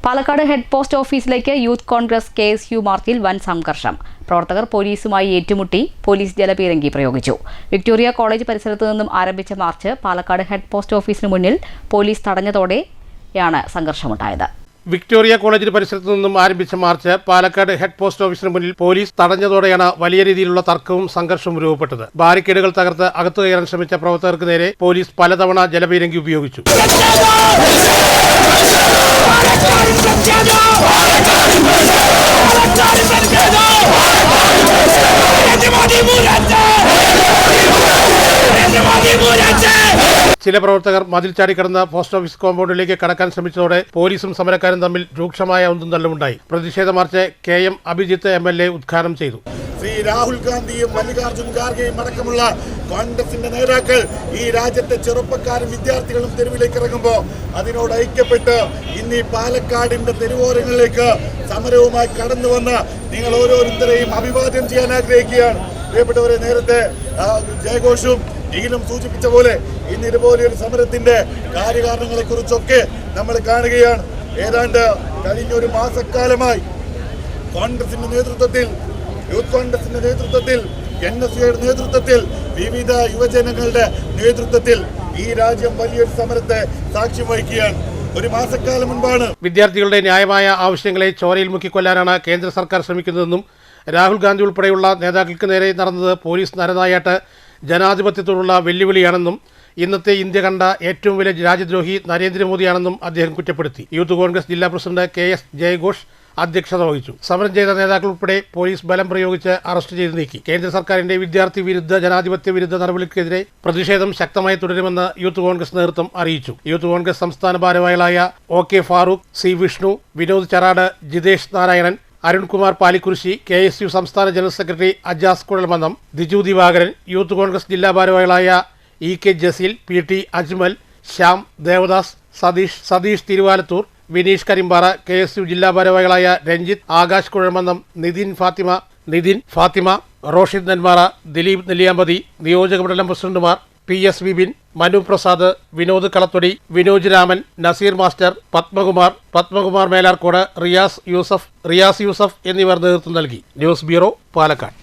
Palakkad head post ഓഫീസിലേക്ക് youth Congress KSU മാർച്ചിൽ വൻ സംഘർഷം. പ്രവർത്തകർ പോലീസുമായി ഏറ്റുമുട്ടി. പോലീസ് ജലപീരങ്കി പ്രയോഗിച്ചു. വിക്ടോറിയ കോളേജ് പരിസരത്തു നിന്നും ആരംഭിച്ച മാർച്ച് പാലക്കാട് ഹെഡ് പോസ്റ്റ് ഓഫീസിന് മുന്നിൽ പോലീസ് തടഞ്ഞതോടെയാണ് സംഘർഷമുണ്ടായത്. വിക്ടോറിയ കോളേജിന് പരിസരത്തു നിന്നും ആരംഭിച്ച മാർച്ച് പാലക്കാട് ഹെഡ് പോസ്റ്റ് ഓഫീസിന് മുന്നിൽ പോലീസ് തടഞ്ഞതോടെയാണ് വലിയ രീതിയിലുള്ള തർക്കവും സംഘർഷവും രൂപപ്പെട്ടത്. ബാരിക്കേഡുകൾ തകർത്ത് അകത്തു കയറാൻ ശ്രമിച്ച പ്രവർത്തകർക്ക് നേരെ പോലീസ് പലതവണ ജലപീരങ്കി ഉപയോഗിച്ചു. ചില പ്രവർത്തകർ മതിൽ ചാടിക്കടന്ന് പോസ്റ്റ് ഓഫീസ് കോമ്പൗണ്ടിലേക്ക് കടക്കാൻ ശ്രമിച്ചതോടെ പോലീസും സമരക്കാരും തമ്മിൽ രൂക്ഷമായ ഒന്നും തള്ളുമുണ്ടായി. പ്രതിഷേധ മാർച്ച് KM അഭിജിത്ത് MLA ഉദ്ഘാടനം ചെയ്തു. ശ്രീ രാഹുൽ ഗാന്ധിയും മല്ലികാർജുൻ ഖാർഗെയും അടക്കമുള്ള കോൺഗ്രസിന്റെ നേതാക്കൾ ഈ രാജ്യത്തെ ചെറുപ്പക്കാരും വിദ്യാർത്ഥികളും തെരുവിലേക്ക് ഇറങ്ങുമ്പോൾ അതിനോട് ഐക്യപ്പെട്ട് ഇന്ന് ഈ പാലക്കാടിന്റെ തെരുവോരങ്ങളിലേക്ക് സമരവുമായി കടന്നു വന്ന് നിങ്ങൾ ഓരോരുത്തരെയും അഭിവാദ്യം ചെയ്യാൻ ആഗ്രഹിക്കുകയാണ്. പ്രിയപ്പെട്ടവരെ, നേരത്തെ ജയഘോഷും ഈലും സൂചിപ്പിച്ച പോലെ ഇന്ന് ഇതുപോലെയൊരു സമരത്തിന്റെ കാര്യകാരണങ്ങളെ കുറിച്ചൊക്കെ നമ്മൾ കാണുകയാണ്. ഏതാണ്ട് കഴിഞ്ഞൊരു മാസക്കാലമായി കോൺഗ്രസിന്റെ നേതൃത്വത്തിൽ, യൂത്ത് കോൺഗ്രസിന്റെ നേതൃത്വത്തിൽ, NSUയുടെ നേതൃത്വത്തിൽ, വിവിധ യുവജനങ്ങളുടെ നേതൃത്വത്തിൽ ഈ രാജ്യം വലിയൊരു സമരത്തെ സാക്ഷ്യം വഹിക്കുകയാണ്. ഒരു മാസക്കാലം മുൻപാണ് വിദ്യാർത്ഥികളുടെ ന്യായമായ ആവശ്യങ്ങളെ ചോരയിൽ മുക്കിക്കൊല്ലാനാണ് കേന്ദ്ര സർക്കാർ ശ്രമിക്കുന്നതെന്നും രാഹുൽ ഗാന്ധി ഉൾപ്പെടെയുള്ള നേതാക്കൾക്ക് നേരെ നടന്നത് പോലീസ് നരനായാട്ട് ജനാധിപത്യത്തോടുള്ള വെല്ലുവിളിയാണെന്നും ഇന്നത്തെ ഇന്ത്യ കണ്ട ഏറ്റവും വലിയ രാജ്യദ്രോഹി നരേന്ദ്രമോദിയാണെന്നും അദ്ദേഹം കുറ്റപ്പെടുത്തി. യൂത്ത് കോൺഗ്രസ് ജില്ലാ പ്രസിഡന്റ് KS ജയഘോഷ് അധ്യക്ഷത വഹിച്ചു. സമരം ചെയ്ത നേതാക്കൾ ഉൾപ്പെടെ പോലീസ് ബലം പ്രയോഗിച്ച് അറസ്റ്റ് ചെയ്ത് നീക്കി. കേന്ദ്ര സർക്കാരിന്റെ വിദ്യാർത്ഥി വിരുദ്ധ ജനാധിപത്യ വിരുദ്ധ നടപടിക്കെതിരെ പ്രതിഷേധം ശക്തമായി തുടരുമെന്ന് യൂത്ത് കോൺഗ്രസ് നേതൃത്വം അറിയിച്ചു. യൂത്ത് കോൺഗ്രസ് സംസ്ഥാന ഭാരവാഹികളായ OK Farooq, C Vishnu, Vinod Charad, Jithesh Narayanan, Arunkumar Palikkurissi, KSU സംസ്ഥാന general secretary Ajas Kuzhalmannam, Diju Divakaran, youth Congress ജില്ലാ ഭാരവാഹികളായ EK Jaseel, PT Ajmal, Shyam, Devdas, Satheesh Thiruvalathur, Vineesh Karimpara, KSU ജില്ലാ ഭാരവാഹികളായ രഞ്ജിത്ത്, ആകാശ് കുഴൽമന്നം, നിതിൻ ഫാത്തിമ, റോഷിദ് നെന്മാറ, ദിലീപ് നെല്ലിയാമ്പതി, നിയോജകമണ്ഡലം പ്രസിഡന്റുമാർ PS വിപിൻ, മനു പ്രസാദ്, വിനോദ് കളത്തൊടി, വിനോജ് രാമൻ, നസീർ മാസ്റ്റർ, പത്മകുമാർ മേലാർക്കോട്, റിയാസ് യൂസഫ് എന്നിവർ നേതൃത്വം നൽകി. News bureau, Palakkad.